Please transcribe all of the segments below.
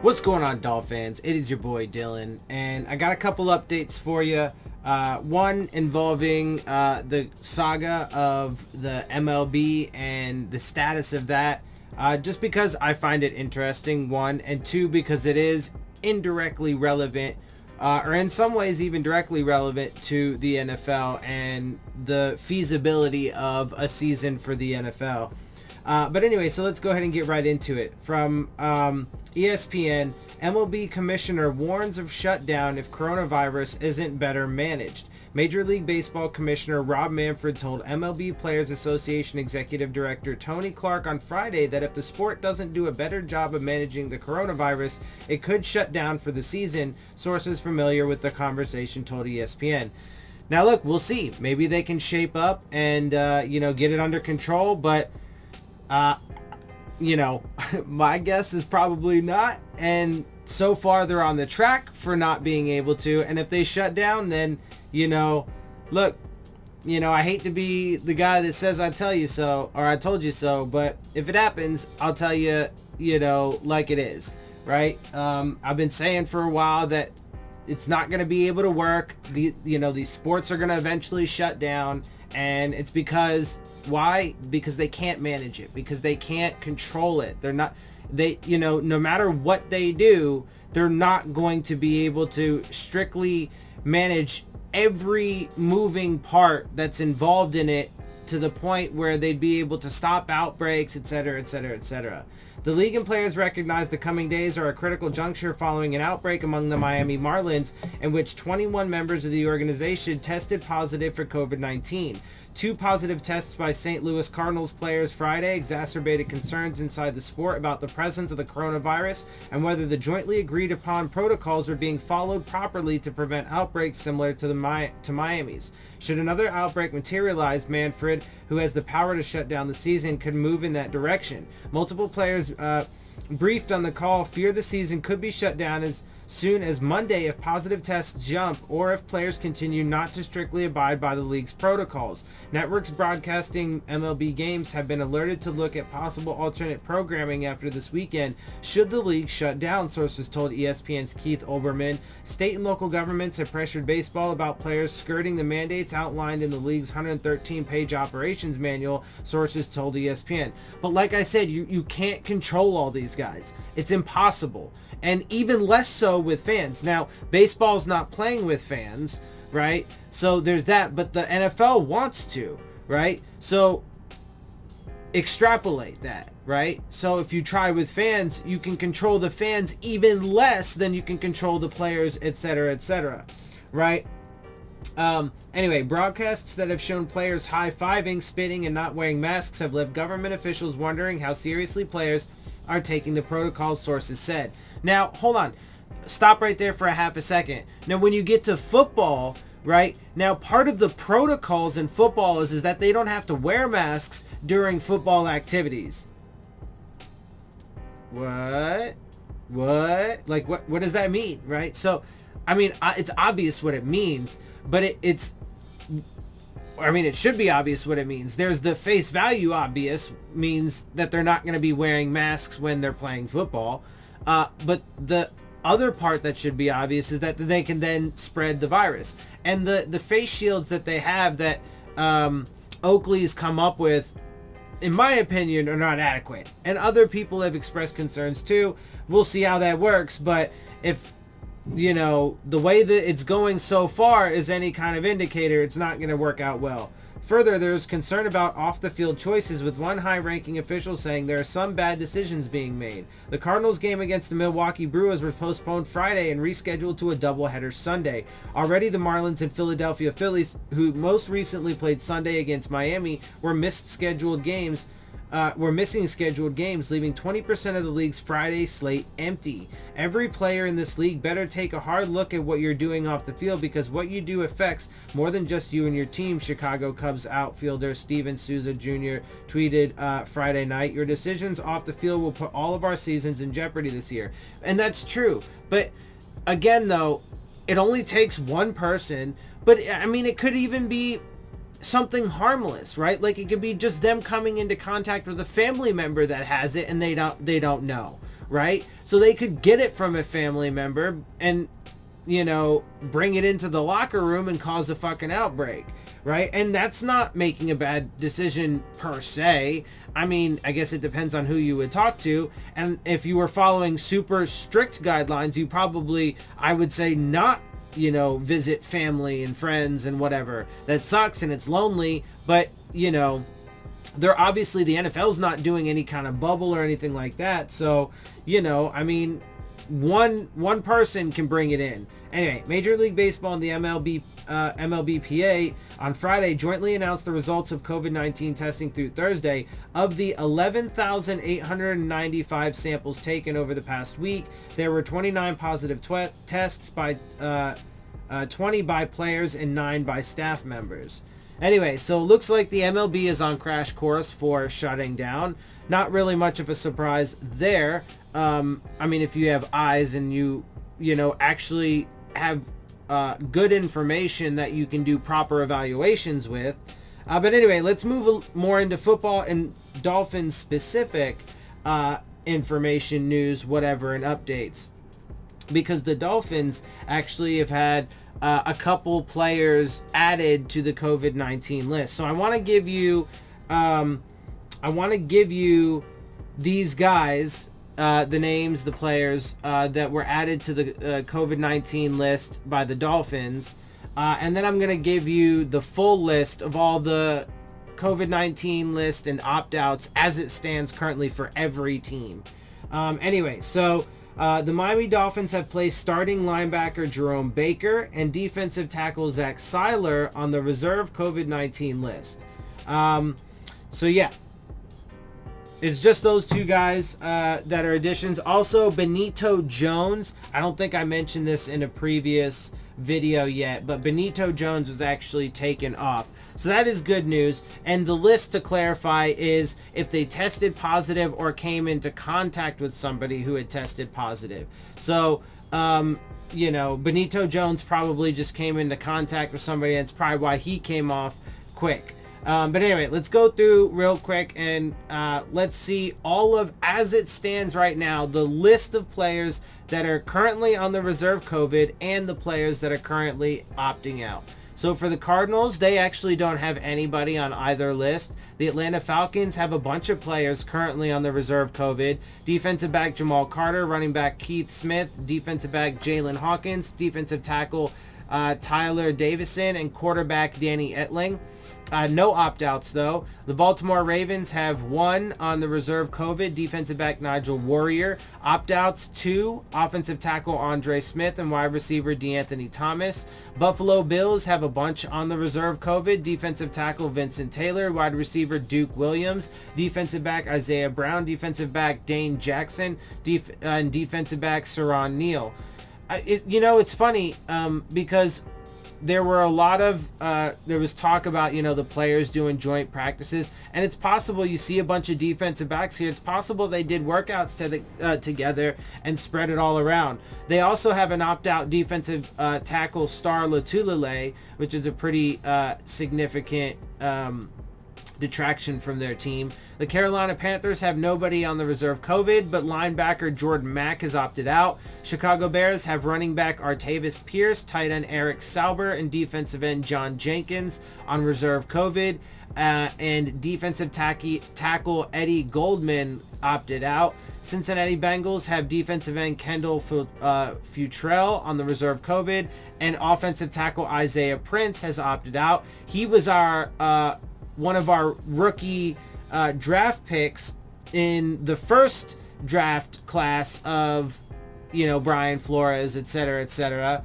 What's going on, Dolphins? It is your boy Dillon, and I got a couple updates for you. One involving the saga of the MLB and the status of that, just because I find it interesting, one, and two, because it is indirectly relevant, or in some ways even directly relevant to the NFL and the feasibility of a season for the NFL. But anyway, so let's go ahead and get right into it. From ESPN, MLB commissioner warns of shutdown if coronavirus isn't better managed. Major League Baseball Commissioner Rob Manfred told MLB Players Association Executive Director Tony Clark on Friday that if the sport doesn't do a better job of managing the coronavirus, it could shut down for the season, sources familiar with the conversation told ESPN. Now look, we'll see. Maybe they can shape up and, get it under control, but my guess is probably not, and so far they're on the track for not being able to. And if they shut down, then look, I hate to be the guy that says I tell you so, or I told you so, but if it happens, I'll tell you, like it is, right? I've been saying for a while that it's not going to be able to work. These sports are going to eventually shut down, and it's because why? Because they can't manage it, because they can't control it. No matter what they do, they're not going to be able to strictly manage every moving part that's involved in it to the point where they'd be able to stop outbreaks, etc., etc., etc. The league and players recognize the coming days are a critical juncture following an outbreak among the Miami Marlins in which 21 members of the organization tested positive for COVID-19. 2 positive tests by St. Louis Cardinals players Friday exacerbated concerns inside the sport about the presence of the coronavirus and whether the jointly agreed upon protocols are being followed properly to prevent outbreaks similar to Miami's. Should another outbreak materialize, Manfred, who has the power to shut down the season, could move in that direction. Multiple players briefed on the call fear the season could be shut down as soon as Monday if positive tests jump or if players continue not to strictly abide by the league's protocols. Networks broadcasting MLB games have been alerted to look at possible alternate programming after this weekend should the league shut down, sources told ESPN's Keith Olbermann. State and local governments have pressured baseball about players skirting the mandates outlined in the league's 113-page operations manual, sources told ESPN. But like I said, you can't control all these guys. It's impossible. And even less so with fans. Now, baseball's not playing with fans, right? So there's that, but the NFL wants to, right? So extrapolate that, right? So if you try with fans, you can control the fans even less than you can control the players, etc., right? Anyway, broadcasts that have shown players high-fiving, spitting, and not wearing masks have left government officials wondering how seriously players are taking the protocols, sources said. Now, hold on. Stop right there for a half a second. Now, when you get to football, right? Now, part of the protocols in football is that they don't have to wear masks during football activities. What? Like, what does that mean, right? So, I mean, it's obvious what it means, but it should be obvious what it means. There's the face value obvious, means that they're not going to be wearing masks when they're playing football. But the other part that should be obvious is that they can then spread the virus. And the face shields that they have that Oakley's come up with, in my opinion, are not adequate. And other people have expressed concerns too. We'll see how that works. But if, the way that it's going so far is any kind of indicator, it's not going to work out well. Further, there is concern about off-the-field choices, with one high-ranking official saying there are some bad decisions being made. The Cardinals game against the Milwaukee Brewers was postponed Friday and rescheduled to a doubleheader Sunday. Already, the Marlins and Philadelphia Phillies, who most recently played Sunday against Miami, were missing scheduled games, leaving 20% of the league's Friday slate empty. Every player in this league better take a hard look at what you're doing off the field, because what you do affects more than just you and your team, Chicago Cubs outfielder Steven Souza Jr. tweeted Friday night. Your decisions off the field will put all of our seasons in jeopardy this year. And that's true. But again, though, it only takes one person. But I mean, it could even be something harmless, right? Like it could be just them coming into contact with a family member that has it and they don't know, right? So they could get it from a family member and, you know, bring it into the locker room and cause a fucking outbreak, right? And that's not making a bad decision per se. I mean, I guess it depends on who you would talk to. And if you were following super strict guidelines, you probably, I would say, not, you know, visit family and friends and whatever. That sucks and it's lonely, but, you know, they're obviously, the NFL's not doing any kind of bubble or anything like that. So, you know, I mean, one person can bring it in. Anyway, Major League Baseball and the MLBPA on Friday jointly announced the results of COVID-19 testing through Thursday. Of the 11,895 samples taken over the past week, there were 29 positive tests by 20 by players and 9 by staff members. Anyway, so it looks like the MLB is on crash course for shutting down. Not really much of a surprise there. I mean, if you have eyes and you know, actually have good information that you can do proper evaluations with. But anyway, let's move more into football and Dolphins specific information, news, whatever, and updates. Because the Dolphins actually have had a couple players added to the COVID-19 list. So I want to give you these guys, the names, the players that were added to the COVID-19 list by the Dolphins. And then I'm going to give you the full list of all the COVID-19 list and opt-outs as it stands currently for every team. Anyway, so the Miami Dolphins have placed starting linebacker Jerome Baker and defensive tackle Zach Seiler on the reserve COVID-19 list. So yeah, it's just those two guys that are additions. Also, Benito Jones. I don't think I mentioned this in a previous video yet, but Benito Jones was actually taken off. So that is good news. And the list, to clarify, is if they tested positive or came into contact with somebody who had tested positive. So, you know, Benito Jones probably just came into contact with somebody, and it's probably why he came off quick. But anyway, let's go through real quick and let's see all of, as it stands right now, the list of players that are currently on the reserve COVID and the players that are currently opting out. So for the Cardinals, they actually don't have anybody on either list. The Atlanta Falcons have a bunch of players currently on the reserve COVID. Defensive back Jamal Carter, running back Keith Smith, defensive back Jalen Hawkins, defensive tackle Tyler Davison, and quarterback Danny Etling. No opt-outs though. The Baltimore Ravens have 1 on the reserve COVID, defensive back Nigel Warrior. Opt-outs 2, offensive tackle Andre Smith and wide receiver DeAnthony Thomas. Buffalo Bills have a bunch on the reserve COVID, defensive tackle Vincent Taylor, wide receiver Duke Williams, defensive back Isaiah Brown, defensive back Dane Jackson, and defensive back Saron Neal. You know, it's funny because there were a lot of, there was talk about, you know, the players doing joint practices, and it's possible you see a bunch of defensive backs here. It's possible they did workouts together and spread it all around. They also have an opt-out defensive tackle Star Latulele, which is a pretty significant detraction from their team. The Carolina Panthers have nobody on the reserve COVID, but linebacker Jordan Mack has opted out. Chicago Bears have running back Artavis Pierce, tight end Eric Sauber, and defensive end John Jenkins on reserve COVID. And defensive tackle Eddie Goldman opted out. Cincinnati Bengals have defensive end Kendall Futrell on the reserve COVID, and offensive tackle Isaiah Prince has opted out. He was our one of our rookie draft picks in the first draft class of, you know, Brian Flores, etc., etc.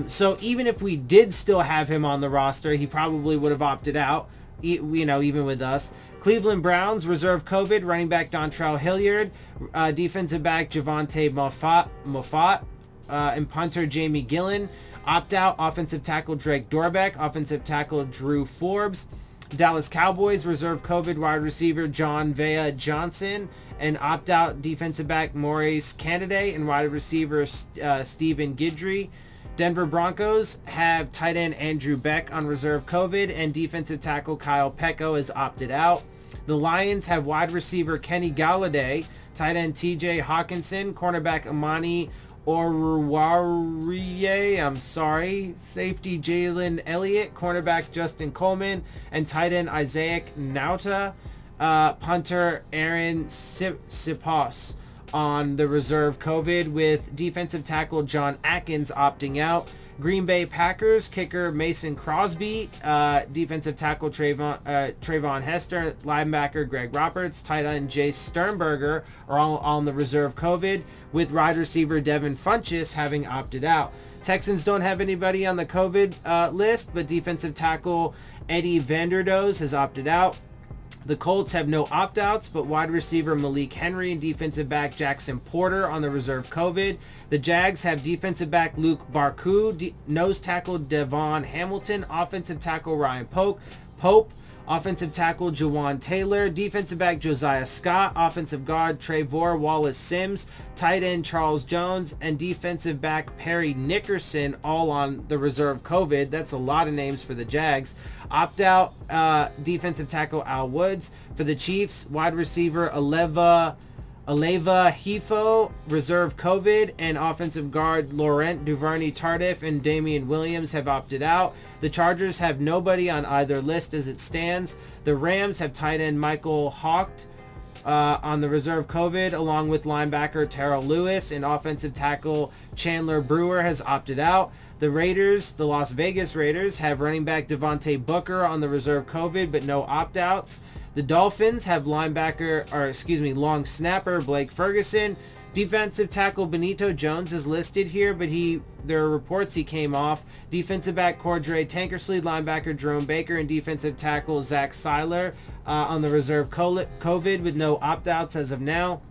So even if we did still have him on the roster, he probably would have opted out, you know, even with us. Cleveland Browns reserve COVID, running back Dontrell Hilliard, defensive back Javonte Moffat, and punter Jamie Gillen. Opt out, offensive tackle Drake Dorbeck, offensive tackle Drew Forbes. Dallas Cowboys reserve COVID, wide receiver John Vea Johnson, and opt-out defensive back Maurice Candiday and wide receiver Stephen Guidry. Denver Broncos have tight end Andrew Beck on reserve COVID, and defensive tackle Kyle Pecco is opted out. The Lions have wide receiver Kenny Galladay, tight end TJ Hawkinson, cornerback Amani Oruwariye, safety Jalen Elliott, cornerback Justin Coleman, and tight end Isaac Nauta, punter Aaron Sipos on the reserve COVID, with defensive tackle John Atkins opting out. Green Bay Packers kicker Mason Crosby, defensive tackle Trayvon Hester, linebacker Greg Roberts, tight end Jace Sternberger are all on the reserve COVID, with wide receiver Devin Funchess having opted out. Texans don't have anybody on the COVID list, but defensive tackle Eddie Vanderdoes has opted out. The Colts have no opt-outs, but wide receiver Malik Henry and defensive back Jackson Porter on the reserve COVID. The Jags have defensive back Luke Barku, nose tackle Devon Hamilton, offensive tackle Ryan Pope, offensive tackle Jawan Taylor, defensive back Josiah Scott, offensive guard Trevor Wallace Sims, tight end Charles Jones, and defensive back Perry Nickerson, all on the reserve COVID. That's a lot of names for the Jags. Opt-out defensive tackle Al Woods. For the Chiefs, wide receiver Aleva Hefo, reserve COVID, and offensive guard Laurent Duvernay-Tardif and Damian Williams have opted out. The Chargers have nobody on either list as it stands. The Rams have tight end Michael Haupt on the reserve COVID, along with linebacker Terrell Lewis, and offensive tackle Chandler Brewer has opted out. The Las Vegas Raiders, have running back Devontae Booker on the reserve COVID, but no opt-outs. The Dolphins have long snapper Blake Ferguson. Defensive tackle Benito Jones is listed here, but there are reports he came off. Defensive back Cordray Tankersley, linebacker Jerome Baker, and defensive tackle Zach Seiler on the reserve COVID with no opt-outs as of now.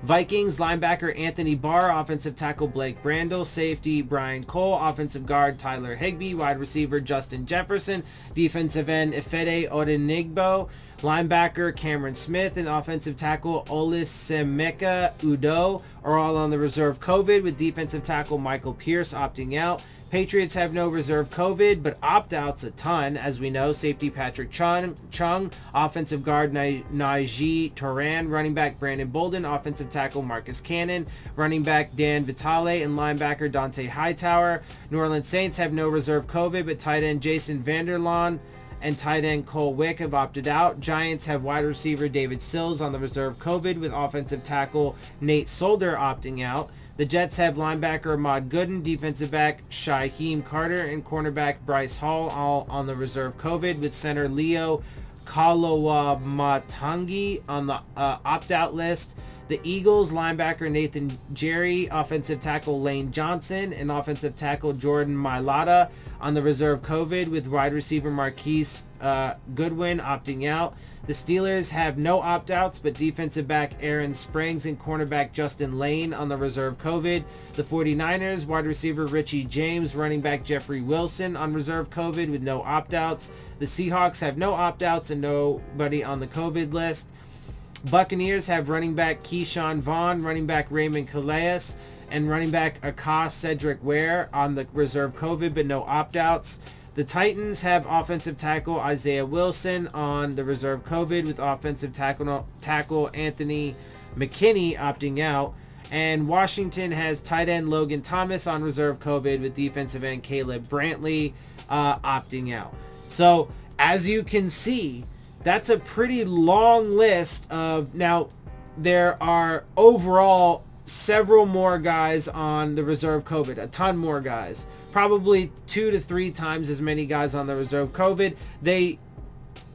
Vikings linebacker Anthony Barr, offensive tackle Blake Brandel, safety Brian Cole, offensive guard Tyler Higbee, wide receiver Justin Jefferson, defensive end Ifede Odenigbo, linebacker Cameron Smith, and offensive tackle Olisemeka Udo are all on the reserve COVID, with defensive tackle Michael Pierce opting out. Patriots have no reserve COVID, but opt-outs a ton, as we know. Safety Patrick Chung, offensive guard Najee Turan, running back Brandon Bolden, offensive tackle Marcus Cannon, running back Dan Vitale, and linebacker Dante Hightower. New Orleans Saints have no reserve COVID, but tight end Jason Vanderlaan and tight end Cole Wick have opted out. Giants have wide receiver David Sills on the reserve COVID, with offensive tackle Nate Solder opting out. The Jets have linebacker Ahmad Gooden, defensive back Shaheem Carter, and cornerback Bryce Hall all on the reserve COVID, with center Leo Kalawamatangi on the opt-out list. The Eagles linebacker Nathan Jerry, offensive tackle Lane Johnson, and offensive tackle Jordan Mailata on the reserve COVID, with wide receiver Marquise Goodwin opting out. The Steelers have no opt-outs, but defensive back Aaron Springs and cornerback Justin Lane on the reserve COVID. The 49ers, wide receiver Richie James, running back Jeffrey Wilson on reserve COVID with no opt-outs. The Seahawks have no opt-outs and nobody on the COVID list. Buccaneers have running back Keyshawn Vaughn, running back Raymond Calais, and running back Akas Cedric Ware on the reserve COVID, but no opt-outs. The Titans have offensive tackle Isaiah Wilson on the reserve COVID, with offensive tackle Anthony McKinney opting out. And Washington has tight end Logan Thomas on reserve COVID, with defensive end Caleb Brantley opting out. So as you can see, that's a pretty long list of, now there are overall several more guys on the reserve COVID, a ton more guys. Probably 2 to 3 times as many guys on the reserve COVID.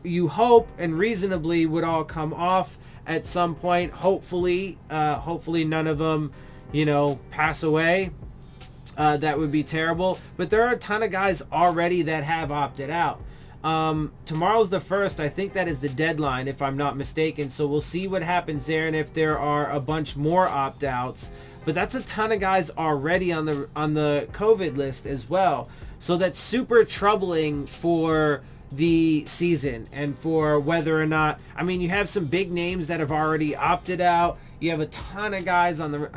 You hope and reasonably would all come off at some point. Hopefully none of them, pass away. That would be terrible. But there are a ton of guys already that have opted out. Tomorrow's the 1st. I think that is the deadline, if I'm not mistaken. So we'll see what happens there, and if there are a bunch more opt-outs. But that's a ton of guys already on the COVID list as well. So that's super troubling for the season and for whether or not, you have some big names that have already opted out. You have a ton of guys on the,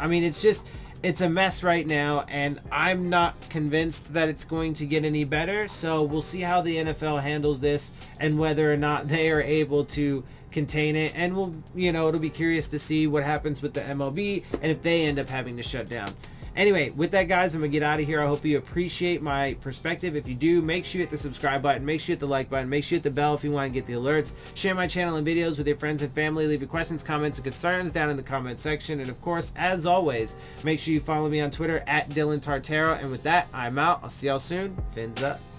it's a mess right now, and I'm not convinced that it's going to get any better. So we'll see how the NFL handles this and whether or not they are able to contain it, and we'll, it'll be curious to see what happens with the MLB and if they end up having to shut down. Anyway, with that, guys, I'm gonna get out of here. I hope you appreciate my perspective. If you do, make sure you hit the subscribe button, make sure you hit the like button, make sure you hit the bell if you want to get the alerts. Share my channel and videos with your friends and family. Leave your questions, comments, and concerns down in the comment section. And of course, as always, make sure you follow me on Twitter at Dillon Tartaro. And with that, I'm out. I'll see y'all soon. Fins up.